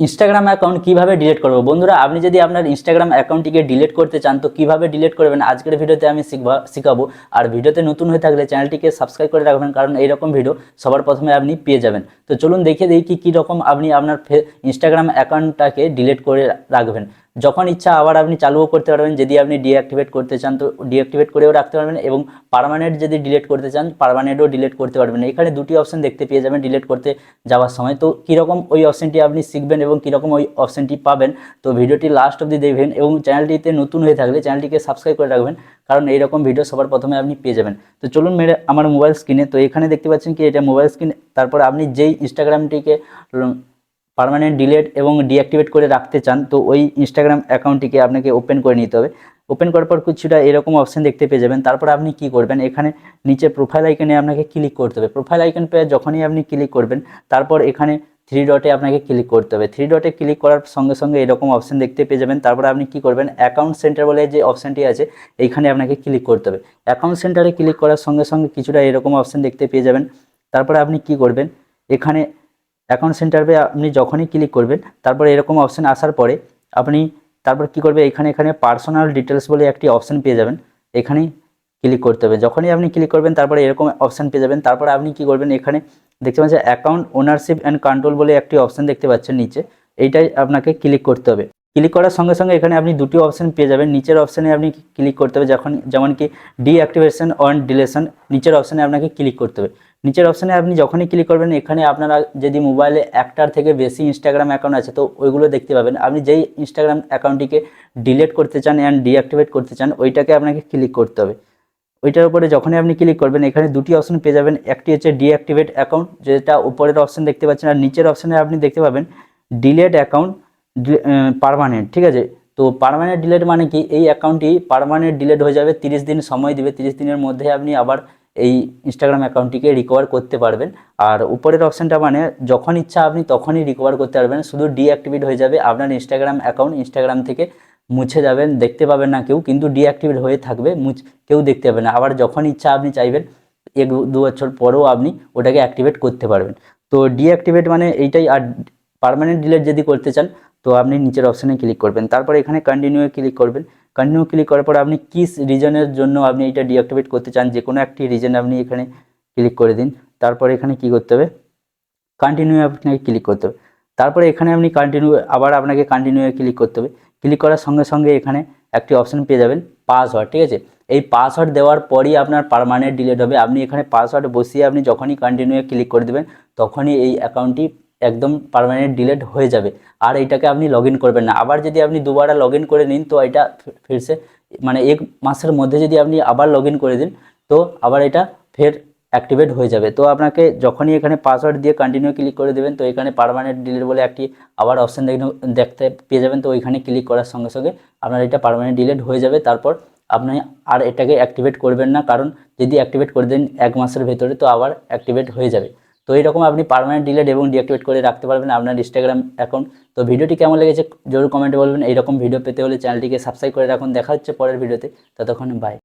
Instagram account কিভাবে delete করব বন্ধুরা, আপনি যদি আপনার ইনস্টাগ্রাম অ্যাকাউন্টটিকে ডিলিট করতে চান তো কিভাবে ডিলিট করবেন আজকের ভিডিওতে আমি শিখাবো। আর ভিডিওতে নতুন হয়ে থাকলে চ্যানেলটিকে সাবস্ক্রাইব করে রাখবেন, কারণ এইরকম ভিডিও সবার প্রথমে আপনি পেয়ে যাবেন। তো চলুন দেখিয়ে দিই কী রকম আপনি আপনার ইনস্টাগ্রাম অ্যাকাউন্টটাকে ডিলিট করে রাখবেন। যখন ইচ্ছা আবার আপনি চালুও করতে পারবেন, যদি আপনি ডিঅ্যাক্টিভেট করতে চান তো ডিঅ্যাক্টিভেট করেও রাখতে পারবেন, এবং পার্মানেন্ট যদি ডিলিট করতে চান পার্মানেন্টও ডিলিট করতে পারবেন। এখানে দুটি অপশন দেখতে পেয়ে যাবেন ডিলিট করতে যাওয়ার সময়। তো কীরকম ওই অপশনটি আপনি শিখবেন এবং কীরকম ওই অপশনটি পাবেন, তো ভিডিওটি লাস্ট অবধি দেখবেন, এবং চ্যানেলটিতে নতুন হয়ে থাকলে চ্যানেলটিকে সাবস্ক্রাইব করে রাখবেন, কারণ এইরকম ভিডিও সবার প্রথমে আপনি পেয়ে যাবেন। তো চলুন আমার মোবাইল স্ক্রিনে, তো এখানে দেখতে পাচ্ছেন কি এটা মোবাইল স্ক্রিন। তারপর আপনি যেই ইনস্টাগ্রামটিকে পার্মানেন্ট ডিলিট এবং ডিঅ্যাক্টিভেট করে রাখতে চান তো ওই ইনস্টাগ্রাম অ্যাকাউন্টটিকে আপনাকে ওপেন করে নিতে হবে। ওপেন করার পর কিছুটা এরকম অপশন দেখতে পেয়ে যাবেন। তারপর আপনি কি করবেন, এখানে নিচে প্রোফাইল আইকনে আপনাকে ক্লিক করতে হবে। প্রোফাইল আইকন পেয়ে যখনই আপনি ক্লিক করবেন তারপর এখানে থ্রি ডটে আপনাকে ক্লিক করতে হবে। থ্রি ডটে ক্লিক করার সঙ্গে সঙ্গে এরকম অপশন দেখতে পেয়ে যাবেন। তারপর আপনি কি করবেন, অ্যাকাউন্ট সেন্টার বলে যে অপশনটি আছে এইখানে আপনাকে ক্লিক করতে হবে। অ্যাকাউন্ট সেন্টারে ক্লিক করার সঙ্গে সঙ্গে কিছুটা এরকম অপশন দেখতে পেয়ে যাবেন। তারপরে আপনি কি করবেন, এখানে অ্যাকাউন্ট সেন্টারে আপনি যখনই ক্লিক করবেন তারপর এরকম অপশন আসার পরে আপনি তারপর কি করবে, এখানে পার্সোনাল ডিটেলস বলে একটি অপশন পেয়ে যাবেন, এখানেই ক্লিক করতে হবে। যখনই আপনি ক্লিক করবেন তারপরে এরকম অপশন পেয়ে যাবেন। তারপরে আপনি কি করবেন, এখানে দেখতে পাচ্ছেন অ্যাকাউন্ট ওনারশিপ অ্যান্ড কন্ট্রোল বলে একটি অপশন দেখতে পাচ্ছেন নিচে, এইটাই আপনাকে ক্লিক করতে হবে। ক্লিক করার সঙ্গে সঙ্গে এখানে আপনি দুটি অপশন পেয়ে যাবেন। নিচের অপশানে আপনি ক্লিক করতে হবে, যেমন কি ডিঅ্যাক্টিভেশন অন ডিলেশন, নিচের অপশানে আপনাকে ক্লিক করতে হবে। নিচের অপশানে আপনি যখনই ক্লিক করবেন এখানে আপনারা যদি মোবাইলে একটার থেকে বেশি ইনস্টাগ্রাম অ্যাকাউন্ট আছে তো ওইগুলো দেখতে পাবেন। আপনি যেই ইনস্টাগ্রাম অ্যাকাউন্টটিকে ডিলিট করতে চান অ্যান্ড ডিঅ্যাক্টিভেট করতে চান ওইটাকে আপনাকে ক্লিক করতে হবে। ওইটার উপরে যখনই আপনি ক্লিক করবেন এখানে দুটি অপশন পেয়ে যাবেন, একটি হচ্ছে ডিঅ্যাক্টিভেট অ্যাকাউন্ট যেটা উপরের অপশন দেখতে পাচ্ছেন, আর নিচের অপশানে আপনি দেখতে পাবেন ডিলেট অ্যাকাউন্ট পার্মানেন্ট। ঠিক আছে, তো পার্মানেন্ট ডিলেট মানে কি, এই অ্যাকাউন্টটি পার্মানেন্ট ডিলেট হয়ে যাবে, 30 দিন সময় দিবে, 30 দিনের মধ্যে আপনি আবার এই ইনস্টাগ্রাম অ্যাকাউন্টটিকে রিকভার করতে পারবেন। আর উপরের অপশানটা মানে যখন ইচ্ছা আপনি তখনই রিকভার করতে পারবেন, শুধু ডিঅ্যাক্টিভেট হয়ে যাবে আপনার ইনস্টাগ্রাম অ্যাকাউন্ট, ইনস্টাগ্রাম থেকে মুছে যাবেন, দেখতে পাবেন না কেউ, কিন্তু ডিঅ্যাক্টিভেট হয়ে থাকবে, কেউ দেখতে পাবে না। আবার যখন ইচ্ছা আপনি চাইবেন 1-2 বছর পরেও আপনি ওটাকে অ্যাক্টিভেট করতে পারবেন। তো ডিঅ্যাক্টিভেট মানে এইটাই। আর পার্মানেন্ট ডিলিট যদি করতে চান তো আপনি নিচের অপশানে ক্লিক করবেন, তারপর এখানে কন্টিনিউ ক্লিক করবেন। কন্টিনিউ ক্লিক করার পর আপনি কি রিজনের জন্য আপনি এটা ডিঅ্যাক্টিভেট করতে চান যে কোনো একটি রিজন আপনি এখানে ক্লিক করে দিন। তারপর এখানে কি করতে হবে, কন্টিনিউ আপনাকে ক্লিক করতে হবে। তারপরে এখানে আপনি আবার আপনাকে কন্টিনিউ ক্লিক করতে হবে। ক্লিক করার সঙ্গে সঙ্গে এখানে একটি অপশন পেয়ে যাবেন পাসওয়ার্ড। ঠিক আছে, এই পাসওয়ার্ড দেওয়ার পরই আপনার পার্মানেন্ট ডিলিট হবে। আপনি এখানে পাসওয়ার্ড বসিয়ে আপনি যখনই কন্টিনিউ ক্লিক করে দেবেন তখনই এই অ্যাকাউন্টটি একদম পার্মানেন্ট ডিলিট হয়ে যাবে। আর এইটাকে আপনি লগ ইন করবেন না। আবার যদি আপনি দুবারা লগ ইন করে নিন তো এটা ফিরসে মানে 1 মাসের মধ্যে যদি আপনি আবার লগ ইন করে দিন তো আবার এটা ফের অ্যাক্টিভেট হয়ে যাবে। তো আপনাকে যখনই এখানে পাসওয়ার্ড দিয়ে কন্টিনিউ ক্লিক করে দেবেন তো এখানে পার্মানেন্ট ডিলিট বলে একটি আবার অপশান দেখতে পেয়ে যাবেন। তো ওইখানে ক্লিক করার সঙ্গে সঙ্গে আপনার এটা পার্মানেন্ট ডিলিট হয়ে যাবে। তারপর আপনি আর এটাকে অ্যাক্টিভেট করবেন না, কারণ যদি অ্যাক্টিভেট করে দেন 1 মাসের ভেতরে তো আবার অ্যাক্টিভেট হয়ে যাবে। তো এইরকম আপনি পার্মানেন্ট ডিলিট এবং ডিঅ্যাক্টিভেট করে রাখতে পারবেন আপনার ইনস্টাগ্রাম অ্যাকাউন্ট। তো ভিডিওটি কেমন লেগেছে জরুর কমেন্টে বলবেন। এইরকম ভিডিও পেতে হলে চ্যানেলটিকে সাবস্ক্রাইব করে রাখুন। দেখা হচ্ছে পরের ভিডিওতে, ততক্ষণ বাই।